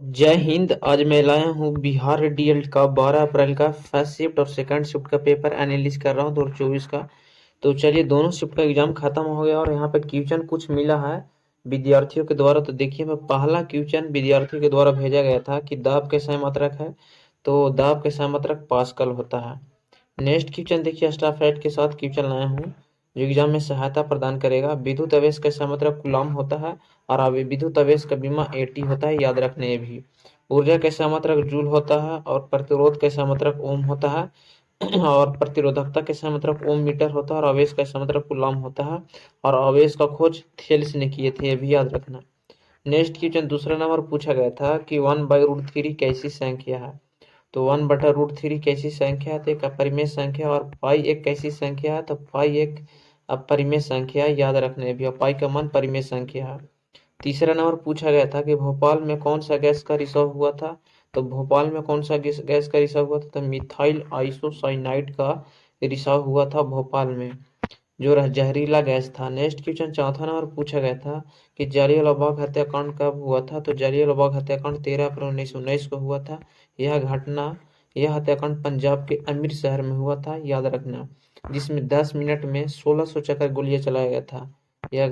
जय हिंद। आज मैं लाया हूँ बिहार डीएलएड का 12 अप्रैल का फर्स्ट शिफ्ट और सेकंड शिफ्ट का पेपर एनालिसिस कर रहा हूँ 2024 का। तो चलिए, दोनों शिफ्ट का एग्जाम खत्म हो गया और यहाँ पे क्वेश्चन कुछ मिला है विद्यार्थियों के द्वारा। तो देखिए, मैं पहला क्वेश्चन विद्यार्थियों के द्वारा भेजा गया था कि दाब के सममात्रक है, तो दाब के सममात्रक पास्कल होता है। नेक्स्ट क्वेश्चन देखिए, स्टाफेट के साथ क्वेश्चन लाया हूँ जो एग्जाम में सहायता प्रदान करेगा। विद्युत आवेश का सममात्रक कूलम होता है और अब विद्युत आवेश का बीमा 80 होता है, याद रखने ये भी। ऊर्जा का सममात्रक जूल होता है और प्रतिरोध का सममात्रक ओम होता है और प्रतिरोधकता के सममात्रक ओम मीटर होता है और आवेश का सममात्रक कूलम होता है। और आवेश का खोज थेल्स ने किए थे, ये भी याद रखना। नेक्स्ट क्वेश्चन दूसरा नंबर पूछा गया था कि 1/√3 कैसी संख्या है। तो 1/√3 कैसी संख्या है, तो एक अपरिमेय संख्या। और पाई एक कैसी संख्या है, तो पाई एक अपरिमेय संख्या है, याद रखने भी। और पाई का मान परिमेय संख्या है। तीसरा नंबर पूछा गया था कि भोपाल में कौन सा गैस का रिसाव हुआ था। तो भोपाल में कौन सा गैस का रिसाव हुआ था, तो मिथाइल आइसोसाइनाइड का रिसाव हुआ था भोपाल में, जो जहरीला गैस था। नेक्स्ट क्वेश्चन चौथा नंबर पूछा गया था कि जालियांवाला बाग हत्याकांड कब हुआ था। तो जालियांवाला बाग हत्याकांड 13 अप्रैल 1919 को हुआ था। यह हत्याकांड पंजाब के अमृत शहर में हुआ था, याद रखना, जिसमें 10 मिनट में 1600 चक्कर गोलियां चलाया गया था। यह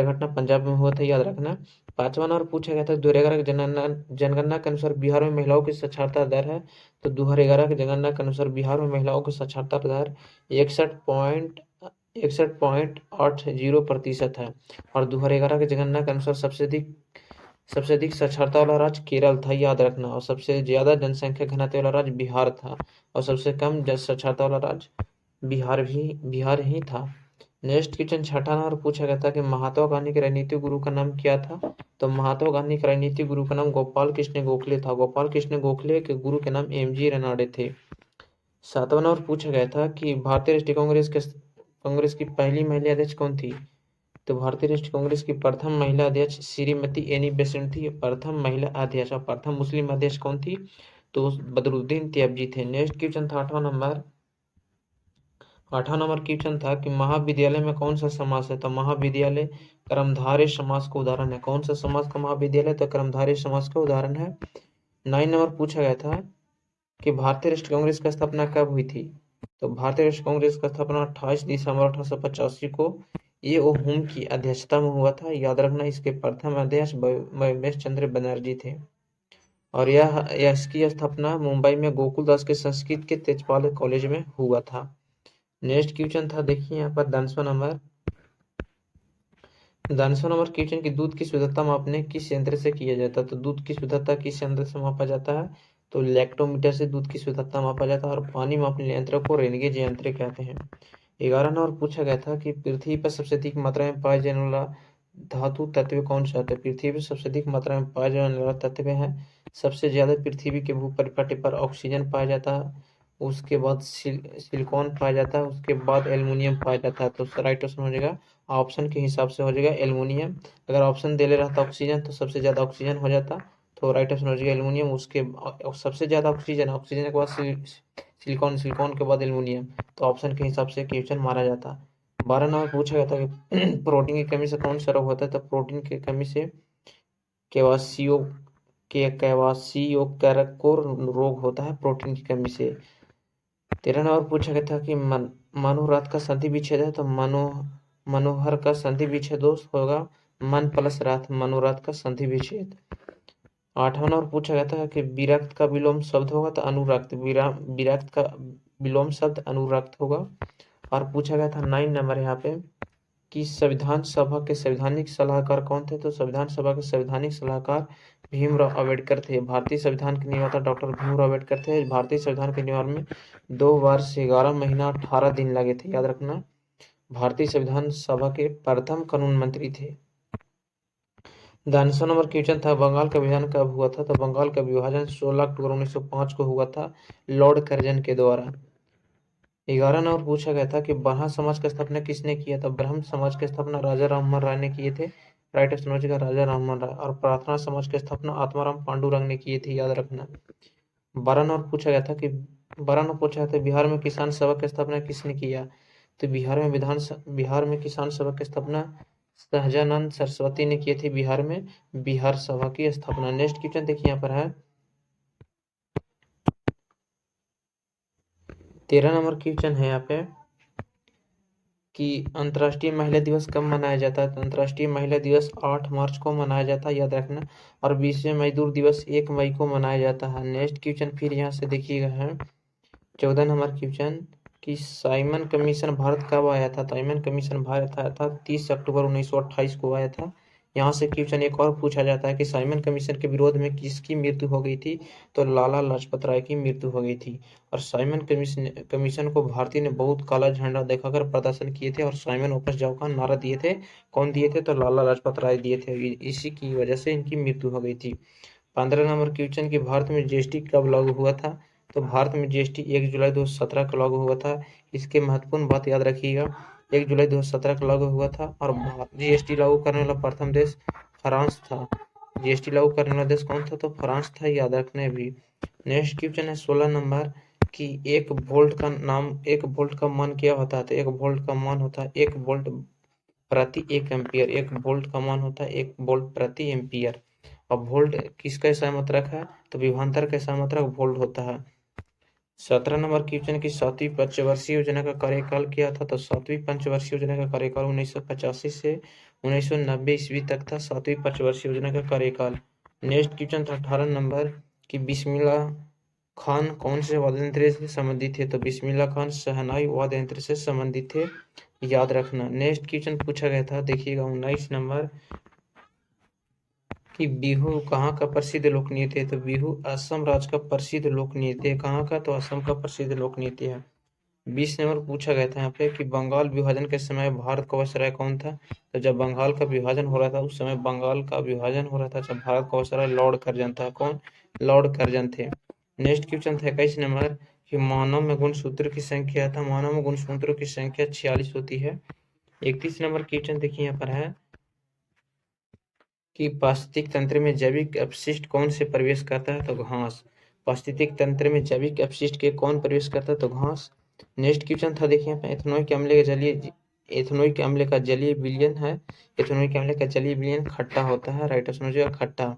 घटना पंजाब में हुआ था, याद रखना। पांचवा नंबर पूछा गया था 2011 की जनगणना के अनुसार बिहार में महिलाओं की साक्षरता दर है। तो 2011 की जनगणना के अनुसार बिहार में महिलाओं की साक्षरता दर 61.80% है। और 2011 की जनगणना के अनुसार सबसे अधिक साक्षरता वाला राज्य केरल था, याद रखना। और सबसे ज्यादा जनसंख्या घनत्व वाला राज्य बिहार था। और सबसे कम साक्षरता वाला राज्य बिहार ही था। नेक्स्ट क्वेश्चन छठा नंबर पूछा गया था कि महात्मा गांधी के राजनीतिक गुरु का नाम क्या था। तो महात्मा गांधी के राजनीतिक गुरु का नाम गोपाल कृष्ण गोखले था। गोपाल कृष्ण गोखले के गुरु के नाम एमजी रनाडे थे। सातवां नंबर पूछा गया था कि भारतीय राष्ट्रीय कांग्रेस की पहली महिला अध्यक्ष कौन थी। तो भारतीय राष्ट्रीय कांग्रेस की प्रथम महिला अध्यक्ष श्रीमती एनी बेसेंट थी, प्रथम महिला अध्यक्ष। और प्रथम मुस्लिम अध्यक्ष कौन थी, तो बदरुद्दीन तैयबजी थे। नेक्स्ट क्वेश्चन था आठवां नंबर क्वेश्चन था कि महाविद्यालय में कौन सा समास है। तो महाविद्यालय कर्मधारय समास का उदाहरण है। कौन सा समास का महाविद्यालय, तो कर्मधारय समास का उदाहरण है। 9 नंबर पूछा गया था कि भारतीय राष्ट्रीय कांग्रेस की स्थापना कब हुई थी। तो भारतीय राष्ट्रीय कांग्रेस का स्थापना 28 दिसंबर 1885 को ये हुम की अध्यक्षता में हुआ था, याद रखना। इसके प्रथम अध्यक्ष बंकिम चंद्र बनर्जी थे। और इसकी स्थापना मुंबई में गोकुलदास के संस्कृत के तेजपाल कॉलेज में हुआ था। नेक्स्ट क्वेश्चन था, देखिए यहाँ पर 10वां नंबर क्वेश्चन की दूध की शुद्धता मापने किस यंत्र से किया जाता है। तो दूध की शुद्धता किस यंत्र से मापा जाता है, तो लैक्टोमीटर से दूध की शुद्धता मापा जाता है। और पानी मापने यंत्र को रेनगेज यंत्र कहते हैं। 11 नंबर पूछा गया था कि पृथ्वी पर सबसे अधिक मात्रा में पाए जाने वाला धातु तत्व कौन सा है। पृथ्वी पर सबसे अधिक मात्रा में पाया जाने वाला तत्व है, सबसे ज्यादा पृथ्वी के भूपरिपट्ट पर ऑक्सीजन पाया जाता है, उसके बाद सिलिकॉन पाया जाता है, उसके बाद एल्युमिनियम पाया जाता है। तो राइट ऑप्शन हो जाएगा, ऑप्शन के हिसाब से हो जाएगा एल्युमिनियम। अगर ऑप्शन दे ले रहता ऑक्सीजन तो सबसे ज्यादा ऑक्सीजन हो जाता, तो राइट ऑप्शन हो जाएगा एल्युमिनियम। उसके सबसे ज्यादा ऑक्सीजन के बाद सिलिकॉन के बाद एल्युमिनियम। तो ऑप्शन के हिसाब से क्वेश्चन मारा जाता। 12 नंबर पूछा गया था कि प्रोटीन की कमी से कौन सा रोग होता है। तो प्रोटीन की कमी से केवासियो केवासियो को रोग होता है, प्रोटीन की कमी से। 13 नंबर पूछा गया था कि मनोरथ का संधि विच्छेद है। तो मनोहर का संधि विच्छेद होगा मन प्लस रथ, मनोरथ का संधि विच्छेद। 8वां नंबर पूछा गया था कि विरक्त का विलोम शब्द होगा, तो अनुरक्त। विरक्त का विलोम शब्द अनुरक्त होगा। और पूछा गया था 9 नंबर यहाँ पे कि संविधान सभा के संवैधानिक सलाहकार कौन थे। तो संविधान सभा के संवैधानिक सलाहकार भीमराव अम्बेडकर थे। भारतीय संविधान के निर्माता डॉक्टर भीमराव अम्बेडकर थे। भारतीय संविधान के निर्माण में 2 वर्ष 11 महीना 18 दिन लगे थे, याद रखना। भारतीय संविधान सभा के प्रथम कानून मंत्री थे। 10वां नंबर क्वेश्चन था बंगाल का विभाजन कब हुआ था। तो बंगाल का विभाजन 16 अक्टूबर 1905 को हुआ था, लॉर्ड कर्जन के द्वारा। 11 नंबर पूछा गया था कि ब्रह्म समाज की स्थापना किसने किया था। ब्रह्म समाज की स्थापना राजा राममोहन राय ने किए थे, राइट ऑप्शन हो जाएगा राजा राममोहन राय। और प्रार्थना समाज की स्थापना आत्माराम पांडुरंग ने किए थे, याद रखना। 12 नंबर पूछा गया था कि 12 नंबर पूछा था बिहार में किसान सभा की स्थापना किसने किया। तो बिहार में किसान सभा की स्थापना सहजानंद सरस्वती ने किए थे बिहार में बिहार सभा की स्थापना। नेक्स्ट क्वेश्चन देखिए यहाँ पर है 13 नंबर क्वेश्चन है यहाँ पे कि अंतर्राष्ट्रीय महिला दिवस कब मनाया जाता है। तो अंतर्राष्ट्रीय महिला दिवस 8 मार्च को मनाया जाता है, याद रखना। और विश्व मजदूर दिवस 1 मई को मनाया जाता है। नेक्स्ट क्वेश्चन फिर यहाँ से देखिएगा है 14 नंबर क्वेश्चन कि साइमन कमीशन भारत कब आया था। साइमन कमीशन भारत आया था 30 अक्टूबर 1928 को आया था। यहाँ से क्वेश्चन एक और पूछा जाता है कि साइमन कमीशन के विरोध में किसकी मृत्यु हो गई थी। तो लाला लाजपत राय की मृत्यु हो गई थी। और साइमन कमीशन को भारतीय ने बहुत काला झंडा दिखाकर प्रदर्शन किए थे और साइमन वापस जाओ का नारा दिए थे। कौन दिए थे? तो लाला लाजपत राय दिए थे। इसी की वजह से इनकी मृत्यु हो गई थी। 15 नंबर क्वेश्चन कि भारत में जीएसटी कब लागू हुआ था। तो भारत में जीएसटी 1 जुलाई 2017 को लागू हुआ था। इसके महत्वपूर्ण बात याद रखिएगा, 1 जुलाई 2017 को लागू हुआ था। और जीएसटी लागू करने वाला प्रथम देश फ्रांस था। जीएसटी लागू करने वाला देश कौन था? तो फ्रांस था, याद रखना भी। नेक्स्ट क्वेश्चन है 16 नंबर कि 1 वोल्ट का मान क्या होता है। तो 1 वोल्ट का मान होता है 1 वोल्ट प्रति 1 एम्पियर। 1 वोल्ट का मान होता है 1 वोल्ट प्रति एम्पियर। और वोल्ट किसका सही है? तो विभवांतर का सही वोल्ट होता है। 17 नंबर क्वेश्चन की 7वीं पंचवर्षीय योजना का कार्यकाल क्या था। तो 7वीं पंचवर्षीय योजना का कार्यकाल 1985 से 1990 ईस्वी तक था। 7वीं पंचवर्षीय योजना का कार्यकाल। नेक्स्ट क्वेश्चन था 18 नंबर कि बिस्मिल्लाह खान कौन से वाद्य यंत्र से संबंधित थे। तो बिस्मिल्लाह खान शहनाई वाद्य यंत्र से संबंधित थे, याद रखना। नेक्स्ट क्वेश्चन पूछा गया था, देखिएगा 19 नंबर कि बिहू कहाँ का प्रसिद्ध लोक नृत्य है। तो बिहू असम राज्य का प्रसिद्ध लोक नृत्य है। कहाँ का? तो असम का प्रसिद्ध लोक नृत्य है। 20 नंबर पूछा गया था यहाँ पे कि बंगाल विभाजन के समय भारत का वायसराय कौन था। तो जब बंगाल का विभाजन हो रहा था उस समय बंगाल का विभाजन हो रहा था, जब भारत का वायसराय लॉर्ड कर्जन था। कौन? लॉर्ड कर्जन थे। नेक्स्ट क्वेश्चन था 21 नंबर कि मानव में गुणसूत्र की संख्या था। मानव में गुणसूत्रों की संख्या 46 होती है। 31 नंबर क्वेश्चन देखिए यहाँ पर है कि पारिस्थितिक तंत्र में जैविक अपशिष्ट कौन से प्रवेश करता है। तो घास। पारिस्थितिक तंत्र में जैविक अपशिष्ट के कौन प्रवेश करता है। तो घास। नेक्स्ट क्वेश्चन था देखिए एथेनोइक अम्ल का जलीय विलयन है। एथेनोइक अम्ल का जलीय विलयन खट्टा होता है। राइट ऑप्शन हो जाएगा खट्टा।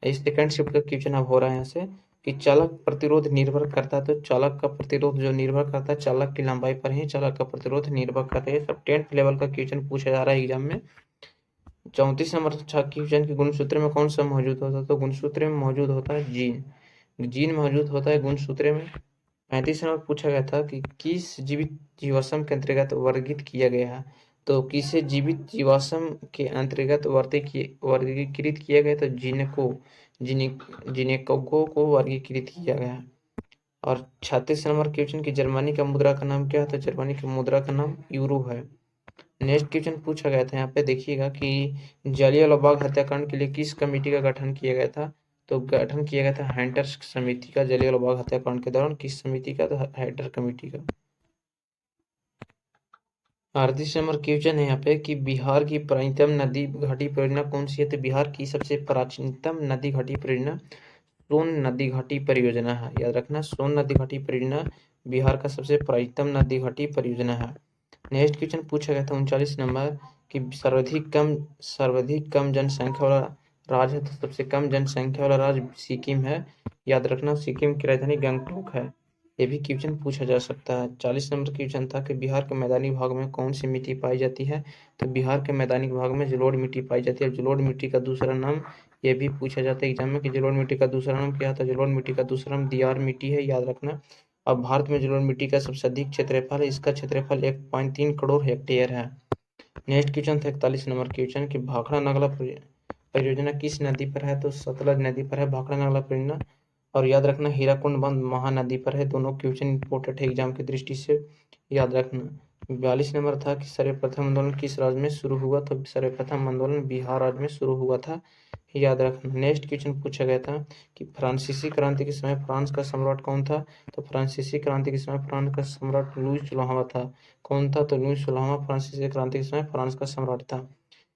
इस सेकंड शिफ्ट का क्वेश्चन अब हो रहा है यहाँ से कि चालक प्रतिरोध निर्भर करता है। तो चालक का प्रतिरोध जो निर्भर करता है चालक की लंबाई पर ही चालक का प्रतिरोध निर्भर करता है। सब 10th लेवल का क्वेश्चन पूछा जा रहा है एग्जाम में। 34 नंबर क्वेश्चन की गुणसूत्र में कौन सा मौजूद होता है। तो गुणसूत्र में मौजूद होता है जीन। जीन मौजूद होता है गुणसूत्र में। 35 नंबर पूछा गया था कि किस जीवित जीवाश्म के अंतर्गत वर्गीकृत किया गया है। तो किसे जीवित जीवाश्म के अंतर्गत वर्गीकृत किया गया। तो जिनेकोगो को वर्गीकृत किया गया है। और 36 नंबर क्वेश्चन की जर्मनी का मुद्रा का नाम क्या है। तो जर्मनी की मुद्रा का नाम यूरो है। नेक्स्ट क्वेश्चन पूछा गया था यहाँ पे देखिएगा कि जलियांवाला बाग हत्याकांड के लिए किस कमेटी का गठन किया गया था। तो गठन किया गया था हैंटर समिति का। जलियांवाला बाग हत्याकांड के दौरान किस समिति का? तो हैंटर कमेटी का। 38 नंबर क्वेश्चन है यहाँ पे कि बिहार की प्राचीनतम नदी घाटी परियोजना कौन सी है। तो बिहार की सबसे प्राचीनतम नदी घाटी परियोजना सोन नदी घाटी परियोजना है, याद रखना। सोन नदी घाटी परियोजना बिहार का सबसे प्राचीनतम नदी घाटी परियोजना है। नेक्स्ट क्वेश्चन पूछा गया था 39 नंबर कि सर्वाधिक कम जनसंख्या वाला राज्य है। तो सबसे कम जनसंख्या वाला राज्य सिक्किम है, याद रखना। सिक्किम की राजधानी गंगटोक है। ये भी क्वेश्चन पूछा जा सकता है। 40 नंबर क्वेश्चन था कि बिहार के मैदानी भाग में कौन सी मिट्टी पाई जाती है। तो बिहार के मैदानी भाग में जलोढ़ मिट्टी पाई जाती है। जलोढ़ मिट्टी का दूसरा नाम ये भी पूछा जाता है एग्जाम में कि जलोढ़ मिट्टी का दूसरा नाम क्या था। जलोढ़ मिट्टी का दूसरा नाम दियार मिट्टी है, याद रखना। अब भारत में जलोढ़ मिट्टी का सबसे अधिक क्षेत्रफल है। इसका क्षेत्रफल 1.3 करोड़ हेक्टेयर है। नेक्स्ट क्वेश्चन था 41 नंबर क्वेश्चन कि भाखड़ा नगला परियोजना किस नदी पर है। तो सतलज नदी पर है भाखड़ा नगला परियोजना। और याद रखना हीराकुंड बंद महानदी पर है। दोनों क्वेश्चन इंपोर्टेंट है एग्जाम की दृष्टि से, याद रखना। 42 नंबर था कि सर्वप्रथम आंदोलन किस राज्य में शुरू हुआ। तो सर्वप्रथम आंदोलन बिहार राज्य में शुरू हुआ था, याद रखना। नेक्स्ट क्वेश्चन पूछा गया था कि फ्रांसीसी क्रांति के समय फ्रांस का सम्राट कौन था। तो फ्रांसीसी क्रांति के समय फ्रांस का सम्राट लुई 16वां था। कौन था? तो लुई 16वां फ्रांसीसी क्रांति के समय फ्रांस का सम्राट था।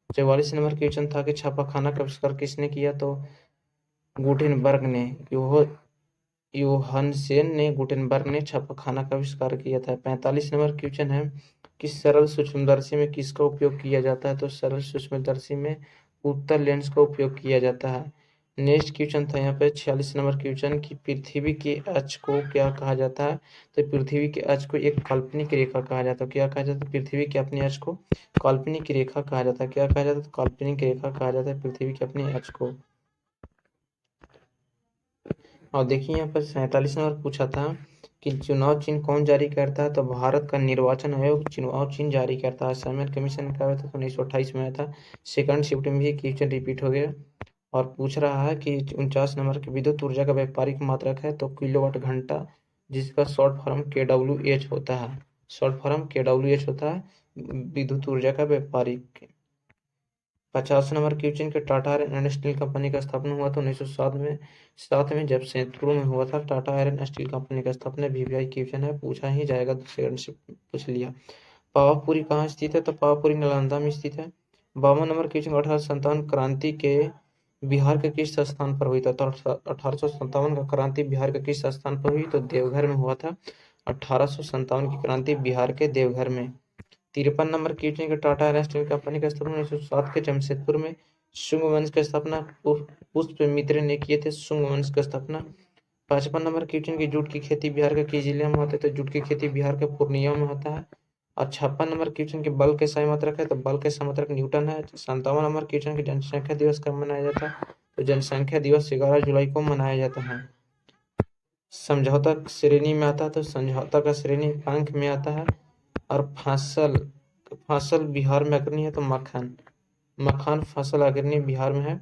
44 नंबर क्वेश्चन था कि छापाखाना का आविष्कार किसने किया। तो गुटेनबर्ग ने। योहानसेन ने गुटेनबर्ग ने छापाखाना का आविष्कार किया था। 45 नंबर क्वेश्चन है कि सरल सूक्ष्मदर्शी में किसका उपयोग किया जाता है? तो सरल सूक्ष्मदर्शी में उत्तल लेंस का उपयोग किया जाता है। नेक्स्ट क्वेश्चन था यहाँ पे 46 नंबर क्वेश्चन कि पृथ्वी के अक्ष को क्या कहा जाता है? तो पृथ्वी के अक्ष को एक काल्पनिक रेखा कहा जाता है। क्या कहा जाता है? पृथ्वी के अपने अक्ष को काल्पनिक रेखा कहा जाता है। क्या कहा जाता है? तो काल्पनिक रेखा कहा जाता है पृथ्वी के अपने अक्ष को। और देखिए यहाँ पर 47 नंबर पूछा था कि चुनाव चिन्ह कौन जारी करता है? तो भारत का निर्वाचन आयोग चुनाव चिन्ह जारी करता है। साइमन कमीशन का आया था तो 1928 में आया था। सेकंड शिफ्ट में भी क्वेश्चन रिपीट हो गया और पूछ रहा है कि 49 नंबर की विद्युत ऊर्जा का व्यापारिक मात्रक है तो किलोवाट घंटा, जिसका शॉर्ट फॉर्म KWH होता है। शॉर्ट फॉर्म KWH होता है विद्युत ऊर्जा का व्यापारिक। 50 नंबर क्वेश्चन के Tata iron and steel company का स्थापना हुआ था 1907 में जब सैंतपुर में हुआ था। टाटा आयरन स्टील कंपनी का स्थापना VVI क्वेश्चन है, पूछा ही जाएगा तो सेकंड से पूछ लिया। पावापुरी कहाँ स्थित है? तो पावापुरी नालंदा में स्थित है। 52 नंबर क्वेश्चन 1857 क्रांति के बिहार के किस स्थान पर हुई था? तो 1857 का क्रांति बिहार के किस स्थान पर हुई? तो देवघर में हुआ था। 1857 की क्रांति बिहार के देवघर में। 53 नंबर क्वेश्चन के टाटा आयरन स्टील कंपनी का स्थापना 1907 के जमशेदपुर में शुंग वंश की स्थापना पुष्यमित्र ने किए थे। शुंग वंश की स्थापना। 55 नंबर क्वेश्चन की जूट की खेती बिहार के किस जिले में होता है? तो जूट की खेती बिहार के पूर्णिया में होता है। और 56 नंबर क्वेश्चन के बल के सही मात्रक है? तो बल के सही मात्रक न्यूटन है। 57 नंबर क्वेश्चन की जनसंख्या दिवस कब मनाया जाता है? तो जनसंख्या दिवस 11 जुलाई को मनाया जाता है। समझौता श्रेणी में आता है तो समझौता का श्रेणी अंक में आता है। और फसल बिहार में अग्रणी है तो मखान फसल अग्रणी बिहार में है।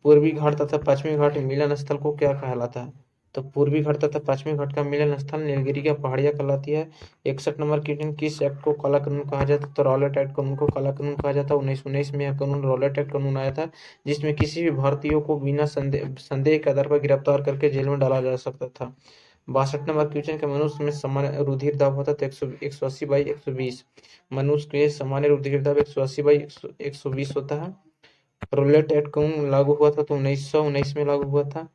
पूर्वी घाट तथा पश्चिमी घाट मिलन स्थल को क्या कहलाता है? तो पूर्वी घाट तथा पश्चिमी घाट का मिलन स्थल नीलगिरी की पहाड़ियां कहलाती है। 61 नंबर क्वेश्चन किस एक्ट को काला कानून कहा जाता है? तो रॉलेट एक्ट कानून को काला कानून कहा जाता है। 1919 में यह कानून रॉलेट एक्ट कानून आया था, जिसमें किसी भी भारतीय को बिना संदेह के आधार पर गिरफ्तार करके जेल में डाला जा सकता था। 62 नंबर क्वेश्चन के मनुष्य में सामान्य रुधिर दाब होता है तो 180/120। मनुष्य के सामान्य रुधिर दाब 180/120 होता है। रूलेट एक्ट कौन लागू हुआ था? तो 1919 में लागू हुआ था।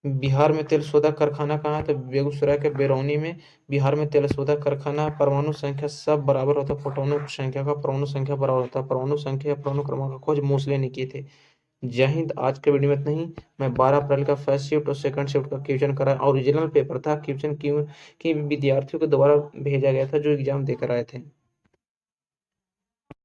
बिहार में तेल शोधक कारखाना कहाँ है? तो बेगूसराय के बरौनी में बिहार में तेल शोधक कारखाना। परमाणु संख्या सब बराबर होता है, फोटोनों संख्या का परमाणु संख्या बराबर होता है। परमाणु संख्या या परमाणु क्रमांक का खोज मोस्ले ने किए थे। जय हिंद। आज के वीडियो में इतना ही। मैं 12 अप्रैल का फर्स्ट शिफ्ट और सेकंड शिफ्ट का क्वेश्चन करा, ओरिजिनल पेपर था क्वेश्चन क्यों कि विद्यार्थियों को दोबारा भेजा गया था जो एग्जाम देकर आए थे।